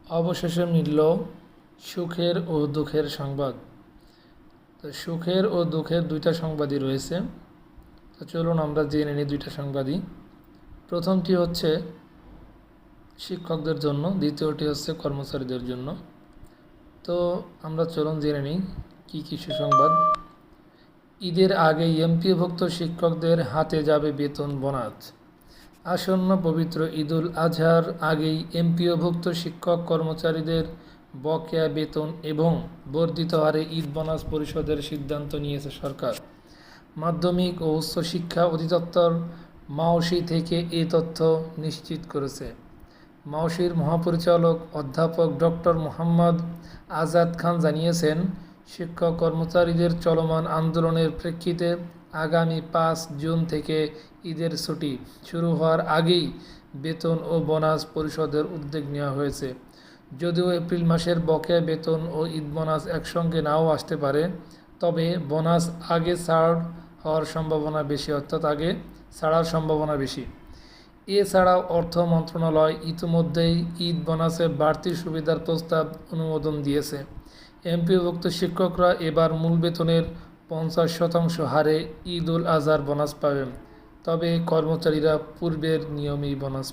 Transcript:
অবশেষে মিলল সুখের ও দুঃখের সংবাদ। তো সুখের ও দুঃখের দুইটা সংবাদই রয়েছে। তো চলুন আমরা জেনে নিই দুইটা সংবাদই। প্রথমটি হচ্ছে শিক্ষকদের জন্য, দ্বিতীয়টি হচ্ছে কর্মচারীদের জন্য। তো আমরা চলুন জেনে নিই কী কী সুসংবাদ। ঈদের আগেই এমপিওভুক্ত শিক্ষকদের হাতে যাবে বেতন বোনাস। আসন্ন পবিত্র ঈদুল আজহার আগেই এমপিওভুক্ত শিক্ষক কর্মচারীদের বকেয়া বেতন এবং বর্ধিত হারে ঈদ বোনাস পরিশোধের সিদ্ধান্ত নিয়েছে সরকার। মাধ্যমিক ও উচ্চ শিক্ষা অধিদপ্তর মাওসি থেকে এ তথ্য নিশ্চিত করেছে। মাওসির মহাপরিচালক অধ্যাপক ডক্টর মোহাম্মদ আজাদ খান জানিয়েছেন, শিক্ষক কর্মচারীদের চলমান আন্দোলনের প্রেক্ষিতে আগামী 5 জুন থেকে ঈদের ছুটি শুরু হওয়ার আগেই বেতন ও বোনাস পরিশোধের উদ্যোগ নেওয়া হয়েছে। যদিও এপ্রিল মাসের বকেয়া বেতন ও ঈদ বোনাস একসঙ্গে নাও আসতে পারে, তবে বোনাস আগে ছাড় হওয়ার সম্ভাবনা বেশি, অর্থাৎ আগে ছাড়ার সম্ভাবনা বেশি। এছাড়াও অর্থ মন্ত্রণালয় ইতিমধ্যেই ঈদ বোনাসে বাড়তি সুবিধার প্রস্তাব অনুমোদন দিয়েছে। এমপিওভুক্ত শিক্ষকরা এবার মূল বেতনের 50% হারে ঈদ উল আজহার বোনাস পাবেন, তবে কর্মচারীরা পূর্বের নিয়মেই বোনাস